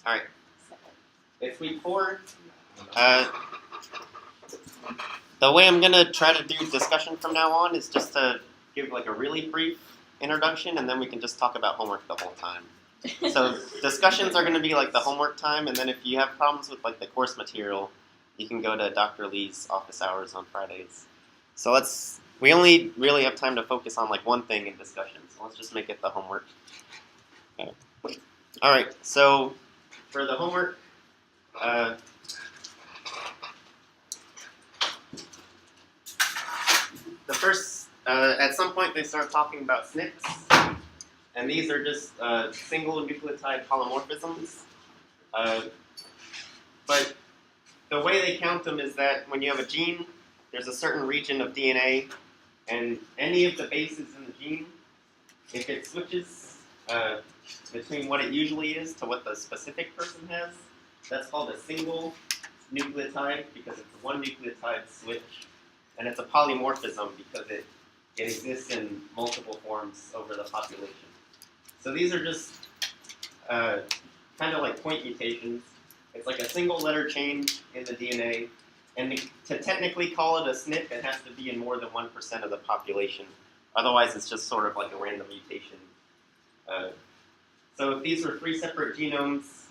All right. It's week 4. The way I'm going to try to do discussion from now on is just to give like a really brief introduction, and then we can just talk about homework the whole time. So discussions are going to be like the homework time, and then if you have problems with like the course material, you can go to Dr. Lee's office hours on Fridays. So we only really have time to focus on like one thing in discussion, so let's just make it the homework. Okay. All right, so for the homework, the first, at some point they start talking about SNPs, and these are just single nucleotide polymorphisms. But the way they count them is that when you have a gene, there's a certain region of DNA, and any of the bases in the gene, if it switches between what it usually is to what the specific person has, that's called a single nucleotide because it's a one nucleotide switch, and it's a polymorphism because it exists in multiple forms over the population. So these are just kind of like point mutations. It's like a single letter change in the DNA, and to technically call it a SNP, it has to be in more than 1% of the population. Otherwise, it's just sort of like a random mutation. So if these were 3 separate genomes,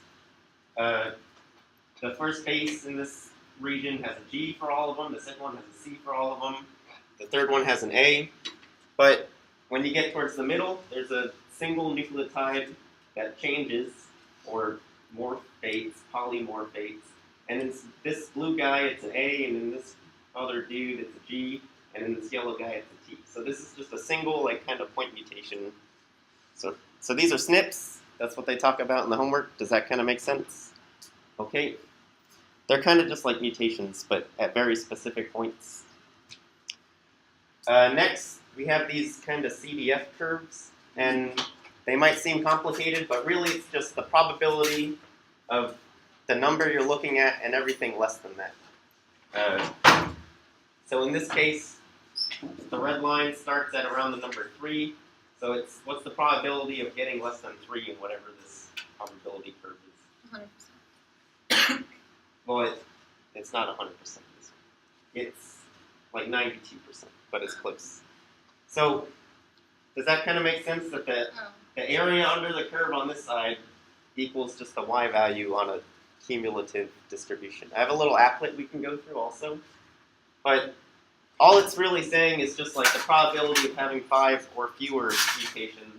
the first base in this region has a G for all of them, the second one has a C for all of them, the third one has an A. But when you get towards the middle, there's a single nucleotide that changes, or morphates, polymorphates. And in this blue guy, it's an A, and in this other dude, it's a G, and in this yellow guy, it's a T. So this is just a single, like, kind of point mutation. So these are SNPs. That's what they talk about in the homework. Does that kind of make sense? Okay. They're kind of just like mutations, but at very specific points. Next, we have these kind of CDF curves, and they might seem complicated, but really it's just the probability of the number you're looking at and everything less than that. So in this case, the red line starts at around the number 3. So it's what's the probability of getting less than 3 in whatever this probability curve is? 100%. Well, it's not 100%. It's like 92%, but it's close. So does that kind of make sense that the area under the curve on this side equals just the y value on a cumulative distribution? I have a little applet we can go through also, but all it's really saying is just like the probability of having 5 or fewer mutations,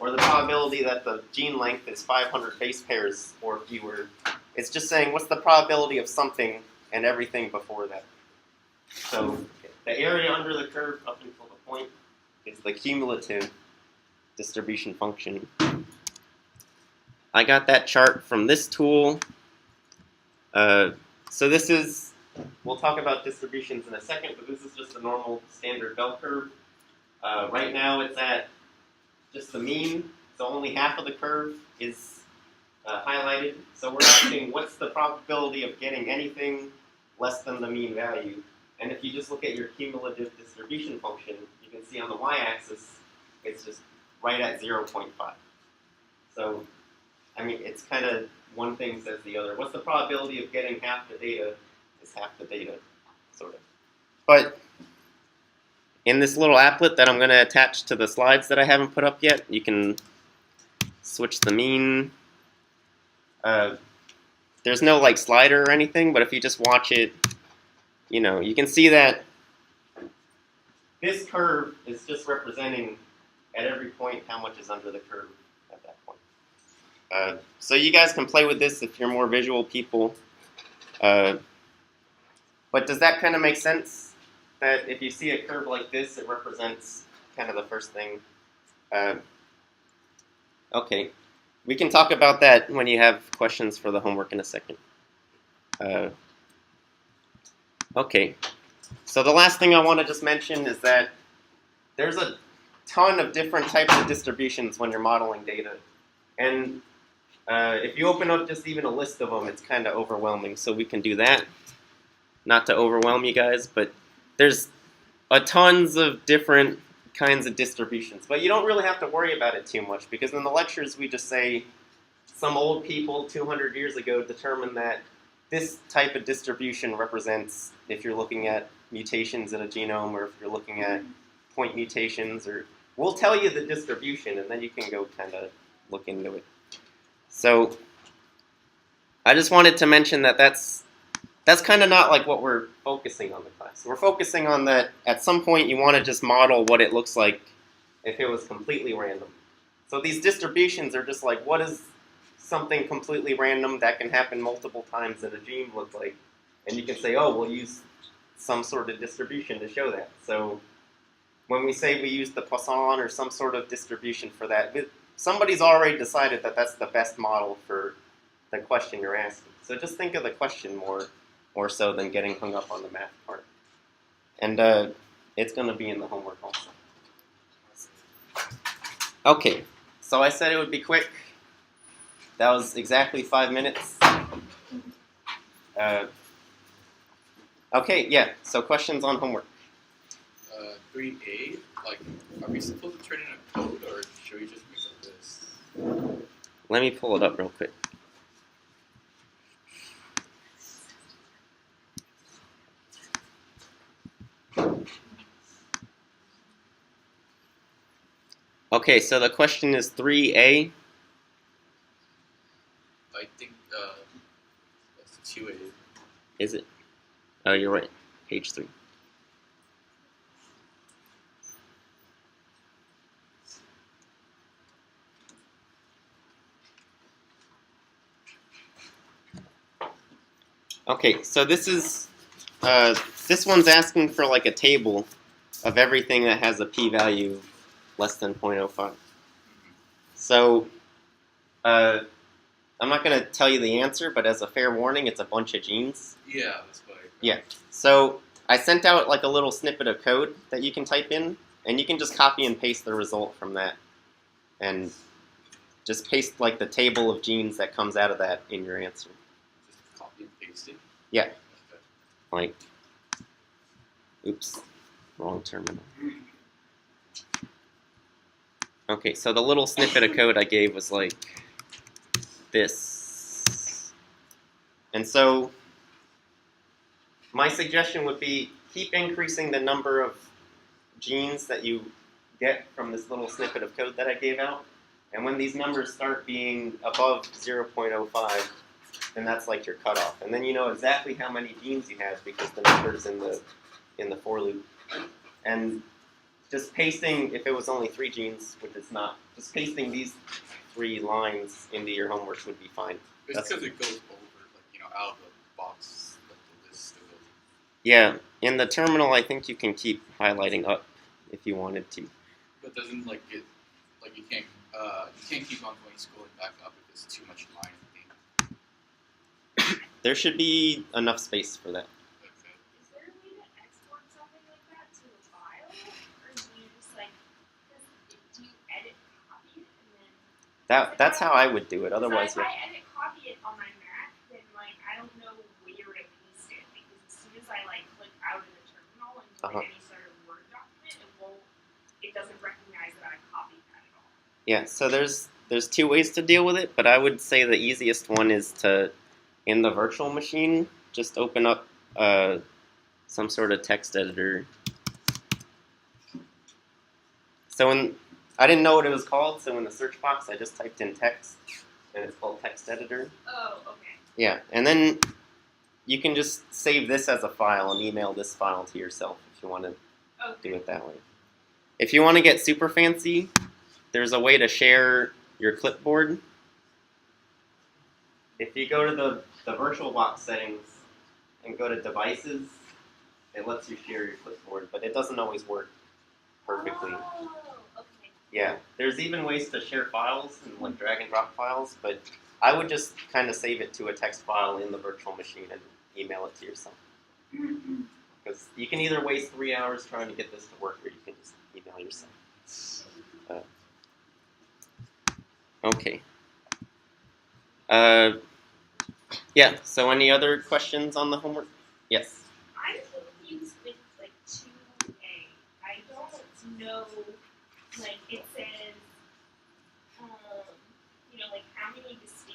or the probability that the gene length is 500 base pairs or fewer. It's just saying what's the probability of something and everything before that. So the area under the curve up until the point is the cumulative distribution function. I got that chart from this tool. So this is, we'll talk about distributions in a second, but this is just a normal standard bell curve. Right now it's at just the mean, so only half of the curve is highlighted. So we're asking what's the probability of getting anything less than the mean value. And if you just look at your cumulative distribution function, you can see on the y-axis, it's just right at 0.5. So, I mean, it's kind of one thing says the other. What's the probability of getting half the data is half the data, sort of. But in this little applet that I'm going to attach to the slides that I haven't put up yet, you can switch the mean. There's no like slider or anything, but if you just watch it, you know, you can see that this curve is just representing at every point how much is under the curve at that point. So you guys can play with this if you're more visual people. But does that kind of make sense? That if you see a curve like this, it represents kind of the first thing. Okay. We can talk about that when you have questions for the homework in a second. Okay, so the last thing I want to just mention is that there's a ton of different types of distributions when you're modeling data. And if you open up just even a list of them, it's kind of overwhelming. So we can do that. Not to overwhelm you guys, but there's tons of different kinds of distributions. But you don't really have to worry about it too much, because in the lectures we just say some old people 200 years ago determined that this type of distribution represents, if you're looking at mutations in a genome or if you're looking at point mutations, or we'll tell you the distribution and then you can go kind of look into it. So I just wanted to mention that that's kind of not like what we're focusing on the class. We're focusing on that at some point you want to just model what it looks like if it was completely random. So these distributions are just like, what does something completely random that can happen multiple times in a gene look like? And you can say, oh, we'll use some sort of distribution to show that. So when we say we use the Poisson or some sort of distribution for that, somebody's already decided that that's the best model for the question you're asking. So just think of the question more so than getting hung up on the math part. And it's going to be in the homework also. Okay, so I said it would be quick. That was exactly 5 minutes. Okay, yeah, so questions on homework. 3A, like, are we supposed to turn in a code, or should we just mix up this? Let me pull it up real quick. Okay, so the question is 3A. I think that's 2A. Is it? Oh, you're right. Page 3. Okay, so this is this one's asking for like a table of everything that has a p-value less than 0.05. So I'm not going to tell you the answer, but as a fair warning, it's a bunch of genes. Yeah, that's what I Yeah. So I sent out like a little snippet of code that you can type in, and you can just copy and paste the result from that, and just paste like the table of genes that comes out of that in your answer. Just copy and paste it? Yeah. Okay. Like, oops, wrong terminal. Okay, so the little snippet of code I gave was like this. And so my suggestion would be keep increasing the number of genes that you get from this little snippet of code that I gave out. And when these numbers start being above 0.05, then that's like your cutoff. And then you know exactly how many genes you have because the number's in the for loop. And just pasting, if it was only 3 genes, which it's not, just pasting these 3 lines into your homework would be fine. It's because it goes over, like, you know, out of the box, like the list of those. Yeah, in the terminal, I think you can keep highlighting up if you wanted to. But doesn't, like, it, like, you can't keep on going scrolling back up if it's too much line thing. There should be enough space for that. Okay. Is there a way to export something like that to a file? Or do you just like, do you edit copy it and then... That's how I would do it. Otherwise, if I edit copy it on my Mac, then like I don't know where to paste it because as soon as I like click out of the terminal and go to any sort of Word document, it doesn't recognize that I copied that at all. yeah. So there's 2 ways to deal with it, but I would say the easiest one is to, in the virtual machine, just open up some sort of text editor. So I didn't know what it was called, so in the search box I just typed in text, and it's called text editor. Oh, okay. Yeah, and then you can just save this as a file and email this file to yourself if you want to do it that way. If you want to get super fancy, there's a way to share your clipboard. If you go to the VirtualBox settings and go to devices, it lets you share your clipboard, but it doesn't always work perfectly. Oh, okay. Yeah, there's even ways to share files and like drag and drop files, but I would just kind of save it to a text file in the virtual machine and email it to yourself. Because you can either waste 3 hours trying to get this to work, or you can just email yourself. Okay. Yeah, so any other questions on the homework? Yes. I'm confused with like 2A. I don't know, like it says, you know, like how many distinct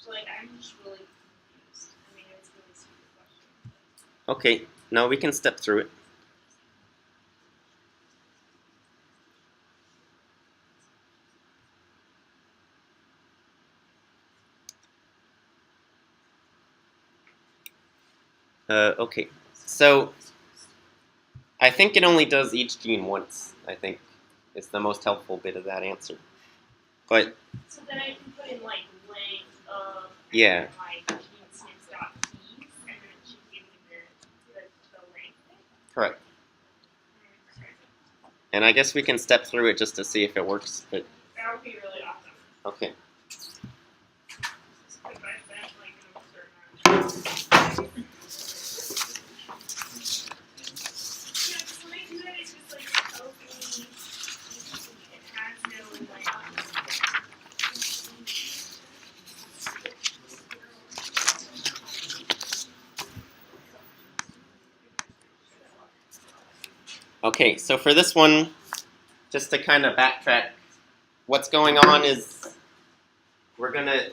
Like, I'm just really confused. I mean, it's a really stupid question. Okay, now we can step through it. Okay, so I think it only does each gene once, I think, is the most helpful bit of that answer. But, So then I can put in, like, length of, yeah, and, like, gene snips dot keys, and then it should give me the length. correct. And I guess we can step through it just to see if it works, but, That would be really awesome. okay. Because I bet, like, in a certain amount of time. Yeah, because when I do that, it just, like, tells me it has no, like, Okay, so for this one, just to kind of backtrack, what's going on is we're going to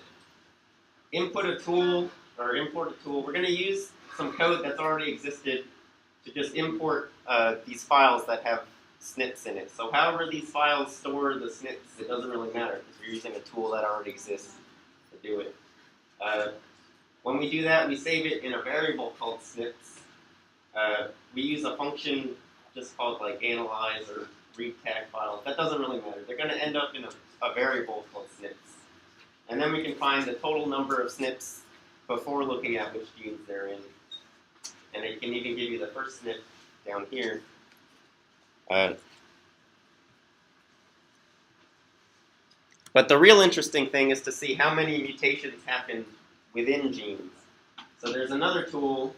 import a tool. We're going to use some code that's already existed to just import these files that have SNPs in it. So however these files store the SNPs, it doesn't really matter because we're using a tool that already exists to do it. When we do that, we save it in a variable called SNPs. We use a function just called like analyze or read tag files. That doesn't really matter. They're going to end up in a variable called SNPs. And then we can find the total number of SNPs before looking at which genes they're in. And it can even give you the first SNP down here. But the real interesting thing is to see how many mutations happen within genes. So there's another tool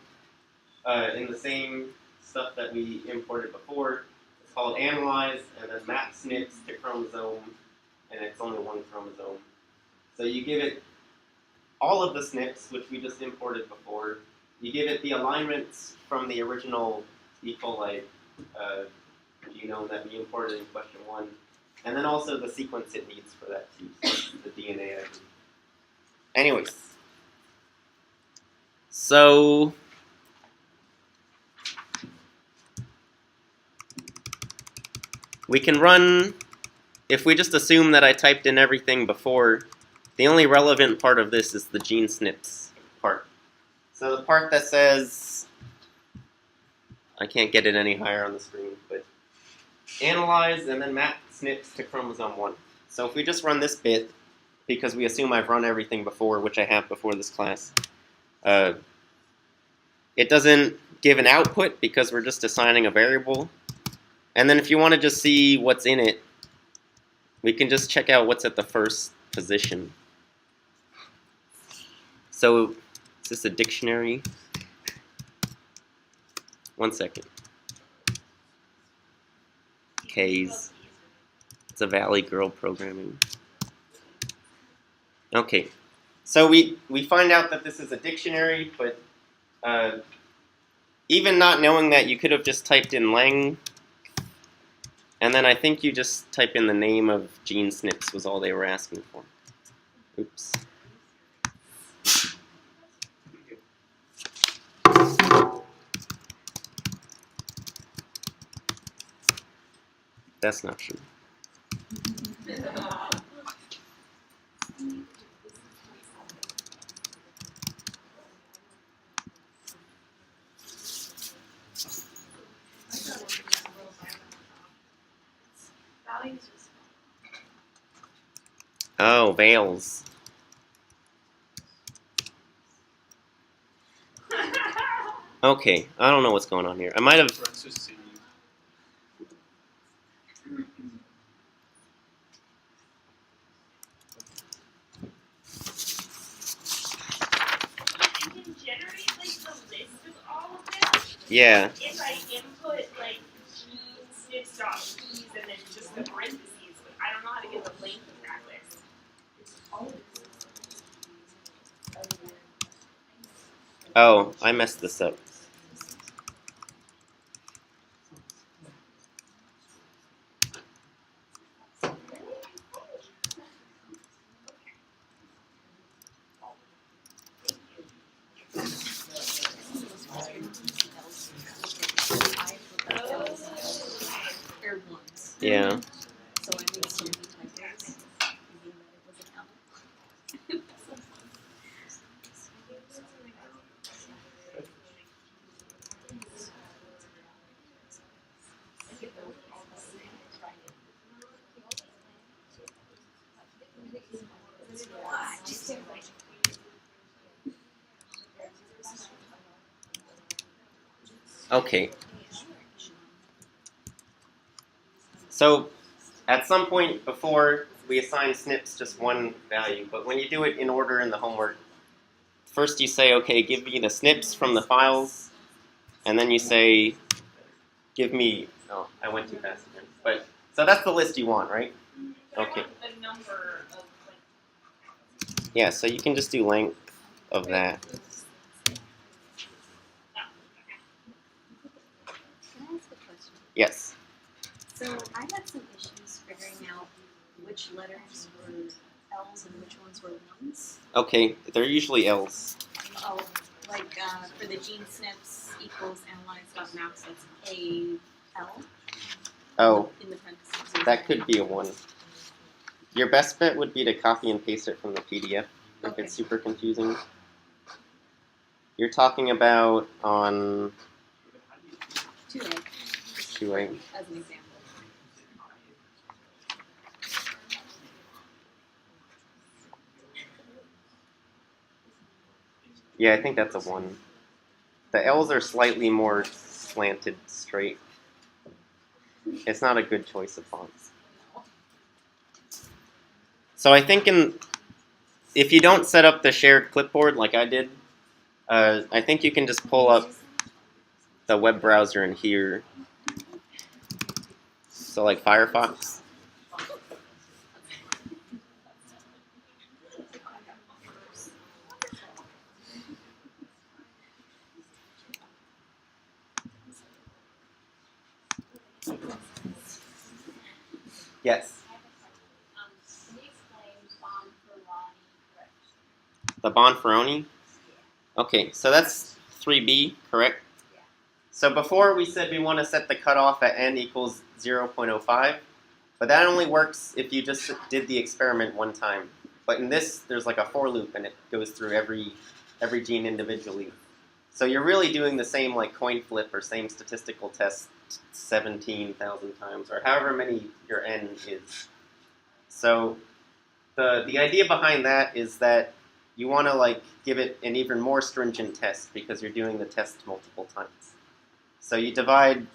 in the same stuff that we imported before. It's called analyze, and then map SNPs to chromosome, and it's only one chromosome. So you give it all of the SNPs, which we just imported before. You give it the alignments from the original E. coli genome that we imported in question 1, and then also the sequence it needs for that too, so the DNA. Anyways, so we can run, if we just assume that I typed in everything before, the only relevant part of this is the gene SNPs part. So the part that says, I can't get it any higher on the screen, but analyze and then map SNPs to chromosome 1. So if we just run this bit, because we assume I've run everything before, which I have before this class, it doesn't give an output because we're just assigning a variable. And then if you want to just see what's in it, we can just check out what's at the first position. So is this a dictionary? One second. K's. It's a Valley Girl programming. Okay. So we find out that this is a dictionary, but even not knowing that, you could have just typed in lang, and then I think you just type in the name of gene SNPs was all they were asking for. Oops. That's not true. Oh, Vales. Okay, I don't know what's going on here. I might have... Yeah. If I input like gene SNPs dot keys and then just the parentheses, but I don't know how to get the length of that list. Oh, I messed this up. Yeah. So I made so many typos, thinking that it was an L. Okay. So at some point before, we assign SNPs just one value, but when you do it in order in the homework, first you say, okay, give me the SNPs from the files, and then you say, give me, oh, I went too fast again. But, so that's the list you want, right? Okay. A number of Yeah, so you can just do length of that. Can I ask a question? Yes. So I had some issues figuring out which letters were L's and which ones were ones. Okay, they're usually L's. Oh, like for the gene SNPs equals analyze.maps, that's A-L. Oh, In the parentheses. that could be a 1. Your best bet would be to copy and paste it from the PDF if Okay. it's super confusing. You're talking about on 2A. 2A. As an example. Yeah, I think that's a 1. The L's are slightly more slanted straight. It's not a good choice of fonts. So I think if you don't set up the shared clipboard like I did, I think you can just pull up the web browser in here. So like Firefox. Yes. Can you explain Bonferroni? The Bonferroni? Okay, so that's 3b, correct? Yeah. So before we said we want to set the cutoff at n equals 0.05, but that only works if you just did the experiment one time. But in this, there's like a for loop, and it goes through every gene individually. So you're really doing the same like coin flip or same statistical test 17,000 times, or however many your n is. So the idea behind that is that you want to like give it an even more stringent test because you're doing the test multiple times. So you divide,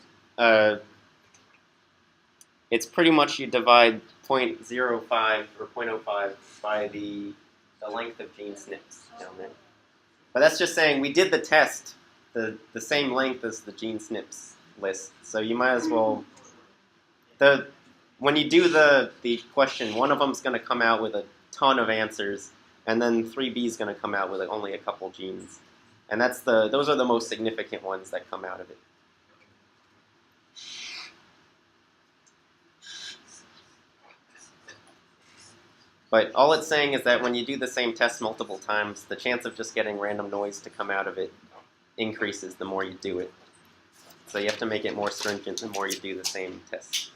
it's pretty much you divide 0.05 or 0.05 by the length of gene SNPs down there. But that's just saying we did the test the same length as the gene SNPs list. So you might as well, when you do the question, one of them's going to come out with a ton of answers, and then 3b is going to come out with only a couple genes. And those are the most significant ones that come out of it. But all it's saying is that when you do the same test multiple times, the chance of just getting random noise to come out of it increases the more you do it. So you have to make it more stringent the more you do the same test.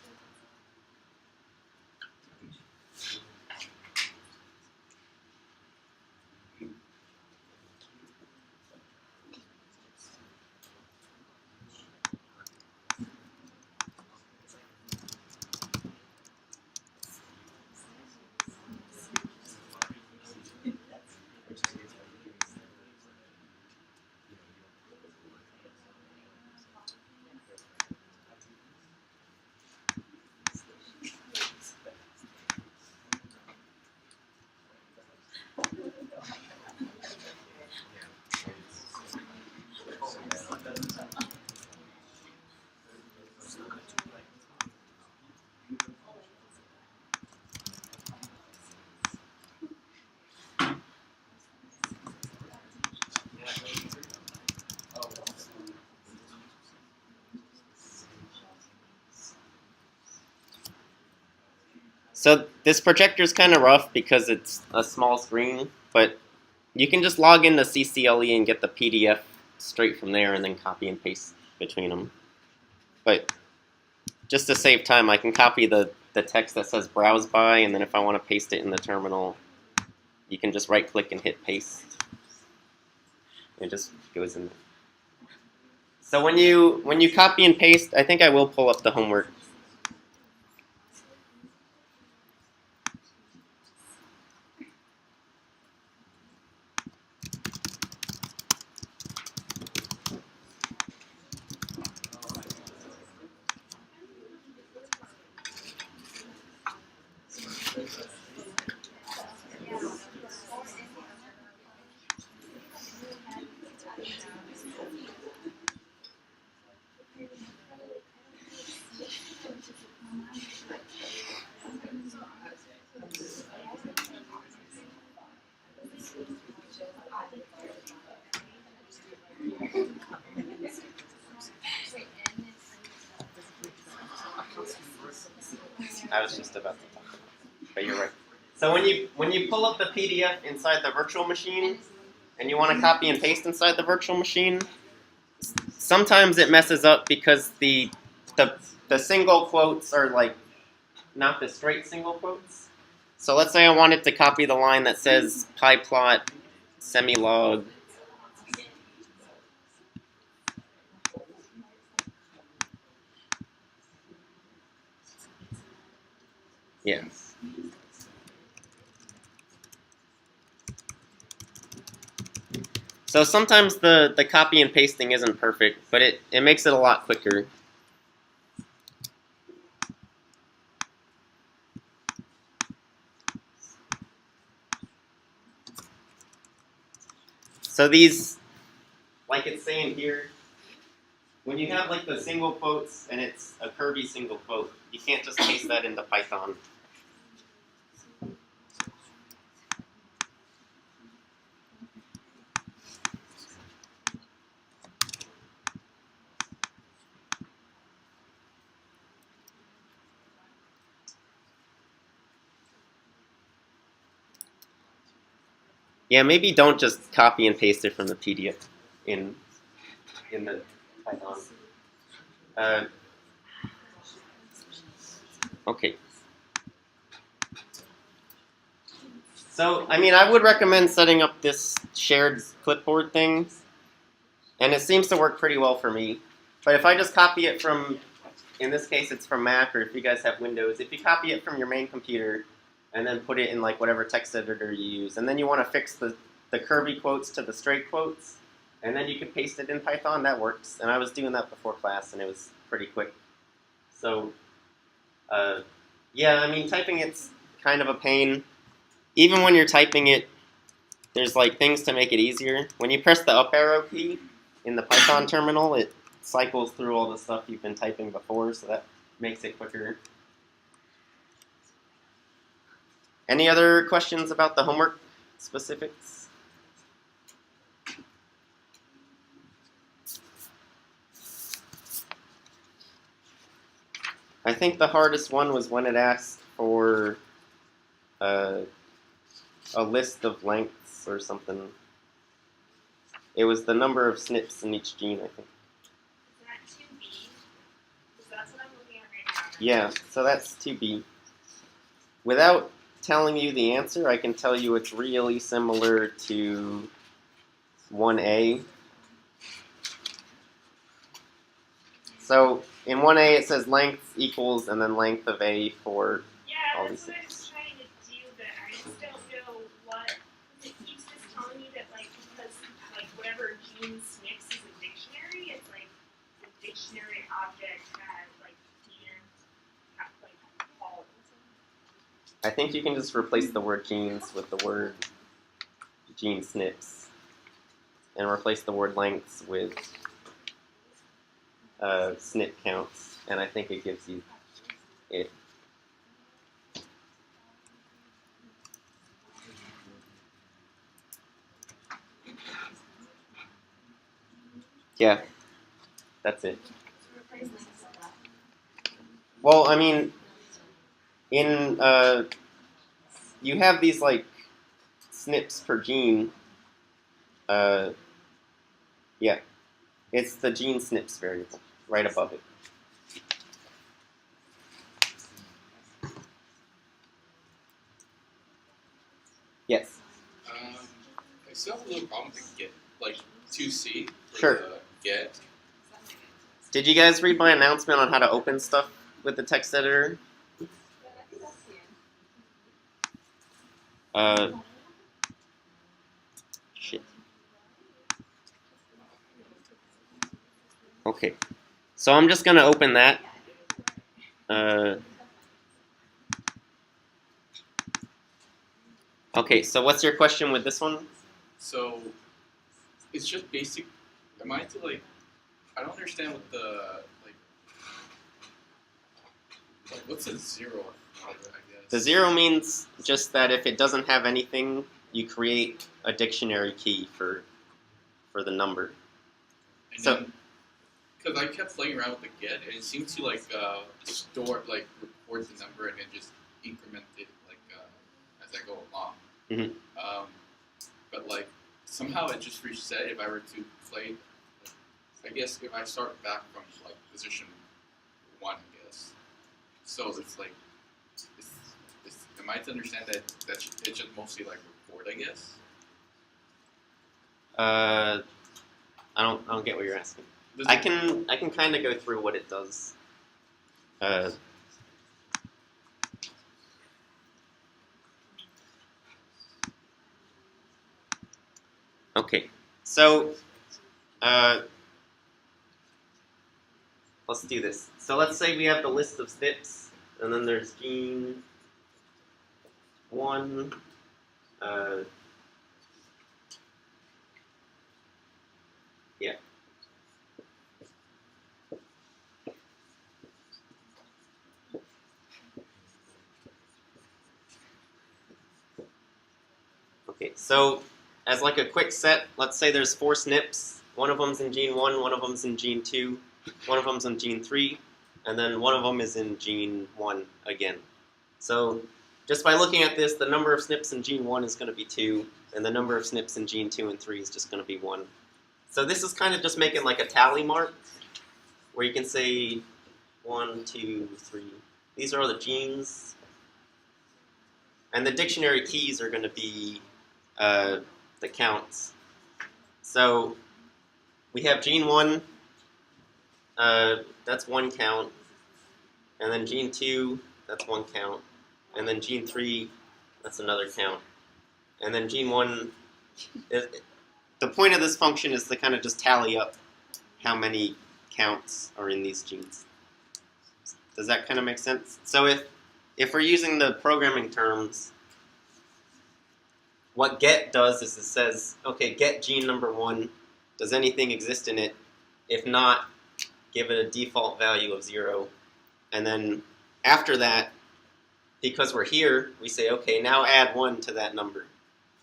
So this projector is kind of rough because it's a small screen, but you can just log into CCLE and get the PDF straight from there and then copy and paste between them. But just to save time, I can copy the text that says browse by, and then if I want to paste it in the terminal, you can just right click and hit paste. It just goes in there. So when you copy and paste, I think I will pull up the homework. I was just about to talk about it, but you're right. So when you pull up the PDF inside the virtual machine, and you want to copy and paste inside the virtual machine, sometimes it messes up because the single quotes are like not the straight single quotes. So let's say I wanted to copy the line that says pyplot semilog. Yeah. So sometimes the copy and pasting isn't perfect, but it makes it a lot quicker. So these, like it's saying here, when you have like the single quotes and it's a curvy single quote, you can't just paste that into Python. Yeah, maybe don't just copy and paste it from the PDF in the Python. Okay. So, I mean, I would recommend setting up this shared clipboard thing, and it seems to work pretty well for me. But if I just copy it from, in this case it's from Mac, or if you guys have Windows, if you copy it from your main computer and then put it in like whatever text editor you use, and then you want to fix the curvy quotes to the straight quotes, and then you can paste it in Python, that works. And I was doing that before class, and it was pretty quick. So, yeah, I mean, typing it's kind of a pain. Even when you're typing it, there's like things to make it easier. When you press the up arrow key in the Python terminal, it cycles through all the stuff you've been typing before, so that makes it quicker. Any other questions about the homework specifics? I think the hardest one was when it asked for a list of lengths or something. It was the number of SNPs in each gene, I think. Is that 2B? Because that's what I'm looking at right now. Yeah, so that's 2B. Without telling you the answer, I can tell you it's really similar to 1A. So in 1A it says length equals and then length of A for Yeah, all that's these what I things. was trying to do, but I just don't know what. It keeps just telling me that, like, because, like, whatever gene SNPs is a dictionary, it's like the dictionary object has, like, like, all of them. I think you can just replace the word genes with the word gene SNPs and replace the word lengths with SNP counts, and I think it gives you it. Yeah, that's it. Well, I mean, in you have these like SNPs per gene. Yeah, it's the gene SNPs variable right above it. I still have a little problem with the get, like 2C for Sure. the get. Did you guys read my announcement on how to open stuff with the text editor? Shit. Okay. So I'm just going to open that. Okay, so what's your question with this one? So it's just basic. Am I to like? I don't understand what the like what's a zero? I guess. The zero means just that if it doesn't have anything, you create a dictionary key for the number. And So- because I kept playing around with the get, and it seemed to like store like record the number and then just increment it like as I go along. Mhm. But like somehow it just reset if I were to play. Like, I guess if I start back from like position 1, I guess. So it's like, am I to understand that it's just mostly like record, I guess? I don't get what you're asking. Does I it- can kind of go through what it does. Okay, so let's do this. So let's say we have the list of SNPs, and then there's gene 1. Yeah. Okay, so as like a quick set, let's say there's 4 SNPs. One of them's in gene 1, one of them's in gene 2, one of them's in gene 3, and then one of them is in gene 1 again. So just by looking at this, the number of SNPs in gene 1 is going to be 2, and the number of SNPs in gene 2 and 3 is just going to be 1. So this is kind of just making like a tally mark, where you can say 1, 2, 3. These are all the genes. And the dictionary keys are going to be the counts. So we have gene 1, that's 1 count. And then gene 2, that's 1 count. And then gene 3, that's another count. And then gene 1, the point of this function is to kind of just tally up how many counts are in these genes. Does that kind of make sense? So if we're using the programming terms, what get does is it says, okay, get gene number 1. Does anything exist in it? If not, give it a default value of 0. And then after that, because we're here, we say, okay, now add 1 to that number.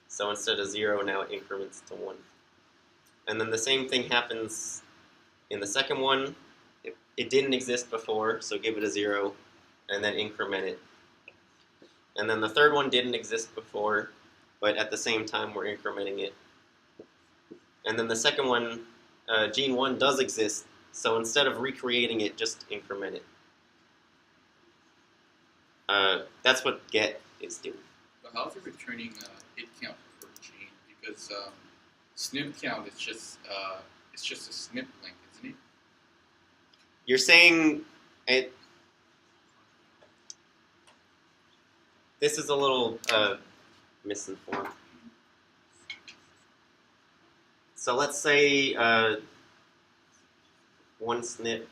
So instead of 0, now it increments to 1. And then the same thing happens in the second one. It didn't exist before, so give it a 0, and then increment it. And then the third one didn't exist before, but at the same time we're incrementing it. And then the second one, gene 1 does exist, so instead of recreating it, just increment it. That's what get is doing. But how's it returning hit count for a gene? Because SNP count is just a SNP link, isn't it? You're saying it. This is a little misinformed. So let's say 1 SNP,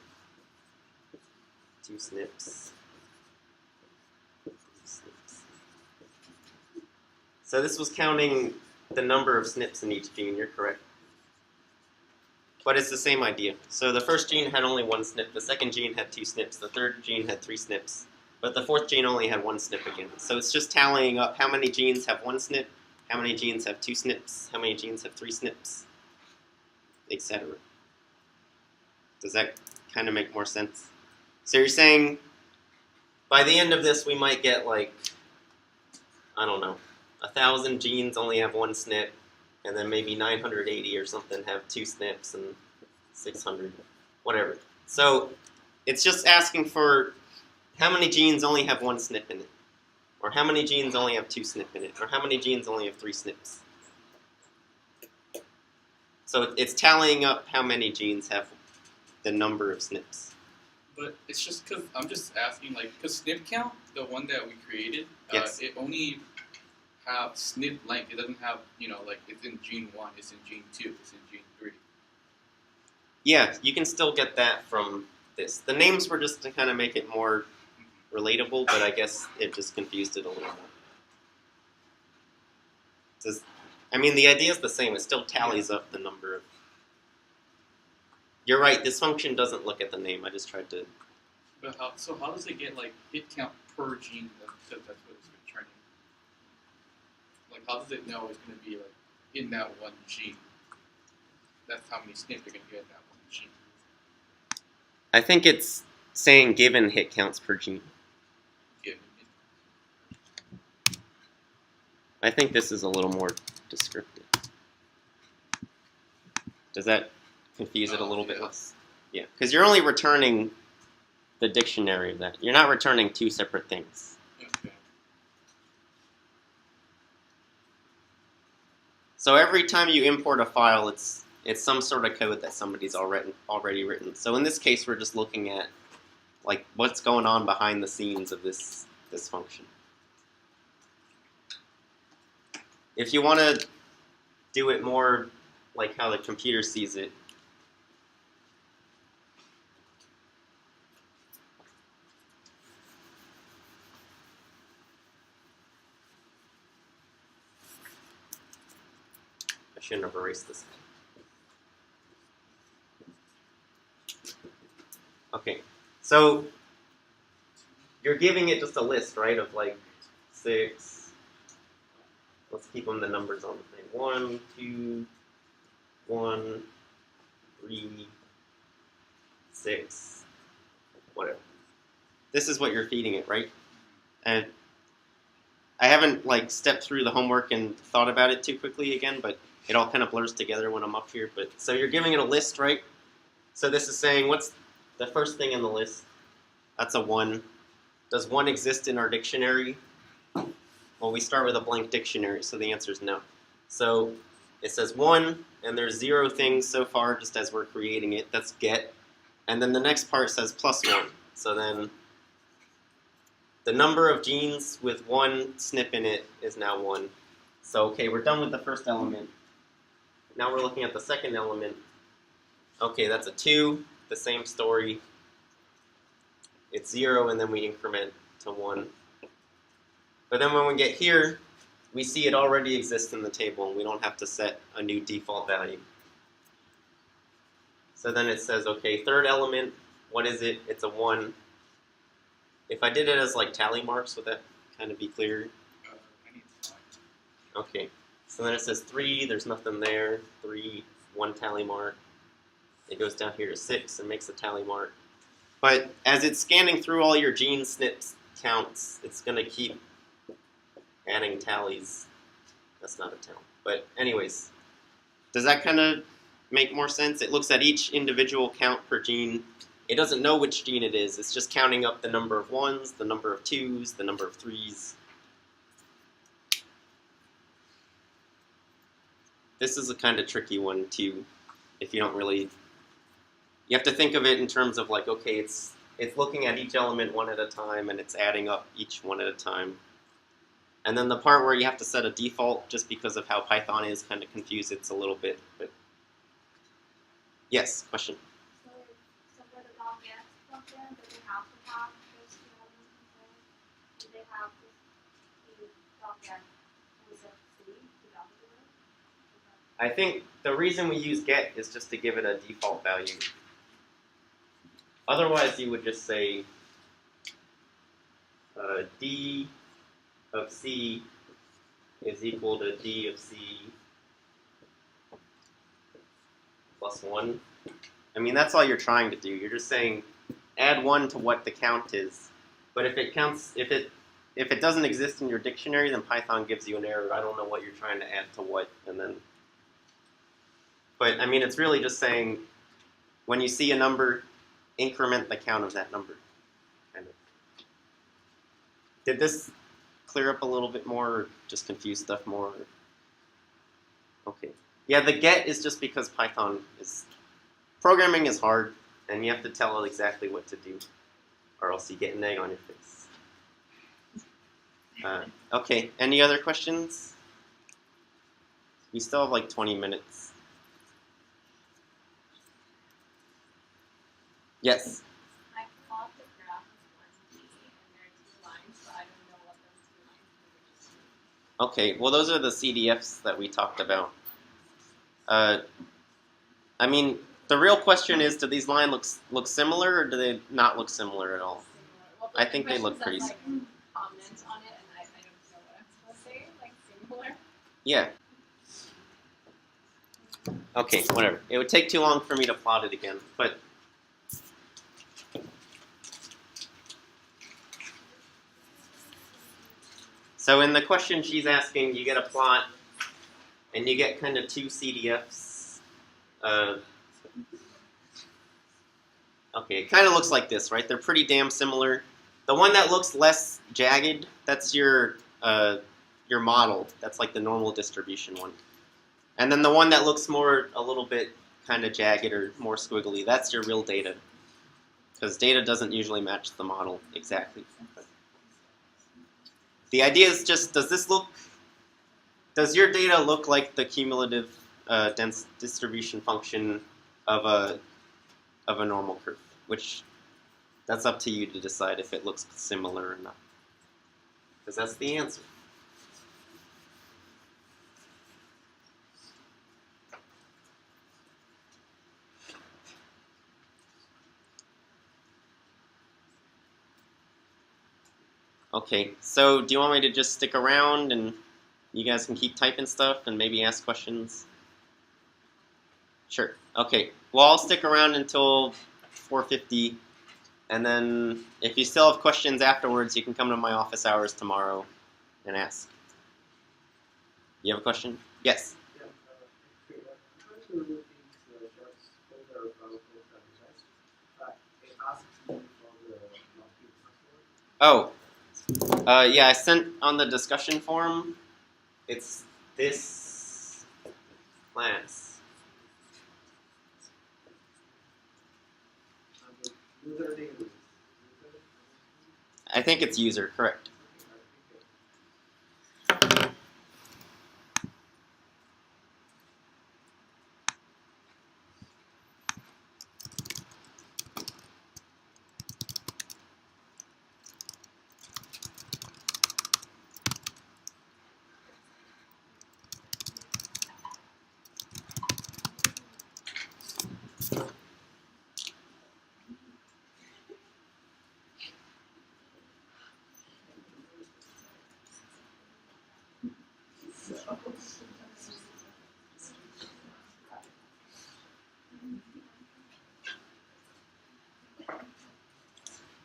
2 SNPs. So this was counting the number of SNPs in each gene, you're correct. But it's the same idea. So the first gene had only 1 SNP, the second gene had 2 SNPs, the third gene had 3 SNPs, but the fourth gene only had 1 SNP again. So it's just tallying up how many genes have 1 SNP, how many genes have 2 SNPs, how many genes have 3 SNPs, etc. Does that kind of make more sense? So you're saying by the end of this we might get like, I don't know, 1,000 genes only have 1 SNP, and then maybe 980 or something have 2 SNPs, and 600, whatever. So it's just asking for how many genes only have 1 SNP in it, or how many genes only have 2 SNP in it, or how many genes only have 3 SNPs. So it's tallying up how many genes have the number of SNPs. But it's just because I'm just asking, like, because SNP count, the one that we created, Yes. it only have SNP length. It doesn't have, like it's in gene 1, it's in gene 2, it's in gene 3. Yeah, you can still get that from this. The names were just to kind of make it more relatable, but I guess it just confused it a little more. The idea is the same. It still tallies up the number of... You're right, this function doesn't look at the name. I just tried to... But how does it get, like, hit count per gene? That's what it's been training. Like, how does it know it's going to be, like, in that one gene? That's how many SNP you're going to get in that one gene. I think it's saying given hit counts per gene. Given. I think this is a little more descriptive. Does that confuse it a little bit less? Yeah, because you're only returning the dictionary of that. You're not returning two separate things. Okay. So every time you import a file, it's some sort of code that somebody's already written. So in this case, we're just looking at like what's going on behind the scenes of this function. If you want to do it more like how the computer sees it, I shouldn't have erased this. Okay, so you're giving it just a list, right, of like 6. Let's keep them the numbers on the thing. 1, 2, 1, 3, 6, whatever. This is what you're feeding it, right? And I haven't like stepped through the homework and thought about it too quickly again, but it all kind of blurs together when I'm up here. But so you're giving it a list, right? So this is saying what's the first thing in the list? That's a 1. Does 1 exist in our dictionary? Well, we start with a blank dictionary, so the answer is no. So it says 1, and there's 0 things so far just as we're creating it. That's get. And then the next part says +1. So then the number of genes with 1 SNP in it is now 1. So, okay, we're done with the first element. Now we're looking at the second element. Okay, that's a 2, the same story. It's 0, and then we increment to 1. But then when we get here, we see it already exists in the table, and we don't have to set a new default value. So then it says, okay, third element, what is it? It's a 1. If I did it as like tally marks, would that kind of be clear? I need to find. Okay, so then it says 3, there's nothing there. 3, 1 tally mark. It goes down here to 6 and makes a tally mark. But as it's scanning through all your gene SNPs counts, it's going to keep adding tallies. That's not a tally. But anyways, does that kind of make more sense? It looks at each individual count per gene. It doesn't know which gene it is. It's just counting up the number of 1s, the number of 2s, the number of 3s. This is a kind of tricky one too, if you don't really... You have to think of it in terms of like, okay, it's looking at each element one at a time, and it's adding up each one at a time. And then the part where you have to set a default, just because of how Python is, kind of confused it a little bit. But yes, question? So for the get function, do they have to have those 2 elements in there? Do they have to get with a C to W? I think the reason we use get is just to give it a default value. Otherwise, you would just say D of C is equal to D of C plus 1. I mean, that's all you're trying to do. You're just saying add 1 to what the count is. But if it counts, if it doesn't exist in your dictionary, then Python gives you an error. I don't know what you're trying to add to what, and then. But I mean, it's really just saying when you see a number, increment the count of that number. Kind of. Did this clear up a little bit more, or just confuse stuff more? Okay. Okay. Yeah, the get is just because Python is programming is hard, and you have to tell it exactly what to do, or else you get an egg on your face. Okay. Any other questions? We still have like 20 minutes. Yes. I plot the graph of 1D, and there are 2 lines, but I don't know what those 2 lines are. Okay. Well, those are the CDFs that we talked about. I mean, the real question is, do these lines look similar, or do they not look similar at all? Well, I think they look pretty similar. Comment on it, and I don't know what I'm supposed to say. Like similar. Yeah. Okay, whatever. It would take too long for me to plot it again, but so in the question she's asking, you get a plot, and you get kind of 2 CDFs. Okay, it kind of looks like this, right? They're pretty damn similar. The one that looks less jagged, that's your model. That's like the normal distribution one. And then the one that looks more a little bit kind of jagged or more squiggly, that's your real data. Because data doesn't usually match the model exactly. The idea is just, does your data look like the cumulative dense distribution function of a normal curve? Which, that's up to you to decide if it looks similar or not. Because that's the answer. Okay, so do you want me to just stick around and you guys can keep typing stuff and maybe ask questions? Sure. Okay. Well, I'll stick around until 4:50, and then if you still have questions afterwards, you can come to my office hours tomorrow and ask. You have a question? Yes. Oh. Yeah, I sent on the discussion forum. It's this class. I think it's user, correct.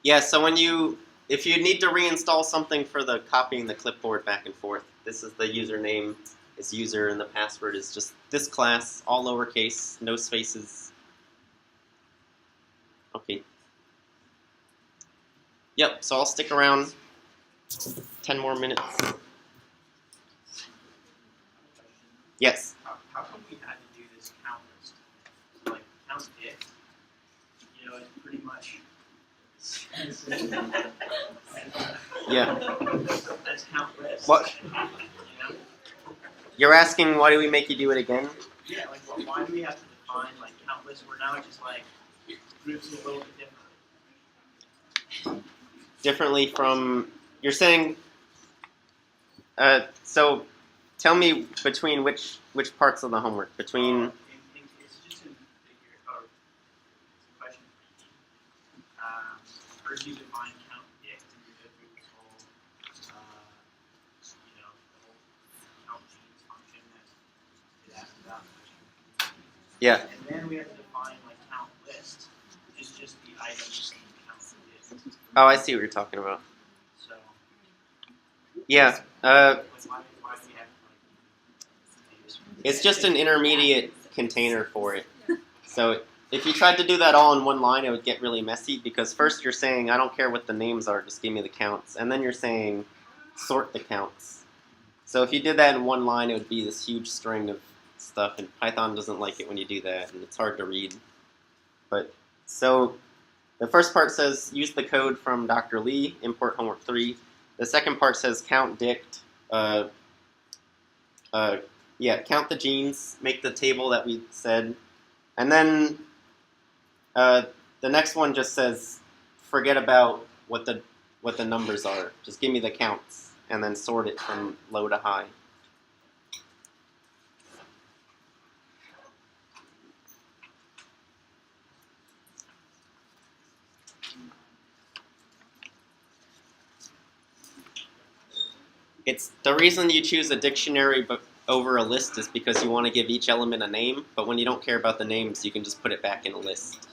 Yeah, so if you need to reinstall something for the copying the clipboard back and forth, this is the username, is user, and the password is just this class, all lowercase, no spaces. Okay. Yep, so I'll stick around 10 more minutes. Yes? How come we had to do this count list? So, like, count it, you know, it's pretty much. Yeah. That's count list. What? You know? You're asking why do we make you do it again? Yeah, like, why do we have to define, like, count list where now it just, like, moves a little bit differently? Differently from, you're saying, so tell me between which parts of the homework? Between, It's just in figure, or it's a question for you. First you define count dict, and you go through this whole, you know, the whole count genes function that it asks about. yeah. And then we have to define, like, count list, which is just the items in count dict. Oh, I see what you're talking about. So, Yeah, like, why do we have to, like, do this? it's just an intermediate container for it. So if you tried to do that all in one line, it would get really messy because first you're saying, I don't care what the names are, just give me the counts. And then you're saying, sort the counts. So if you did that in one line, it would be this huge string of stuff, and Python doesn't like it when you do that, and it's hard to read. But so the first part says use the code from Dr. Lee, import homework 3. The second part says count dict. Count the genes, make the table that we said, and then the next one just says forget about what the numbers are. Just give me the counts, and then sort it from low to high. It's the reason you choose a dictionary over a list is because you want to give each element a name, but when you don't care about the names, you can just put it back in a list.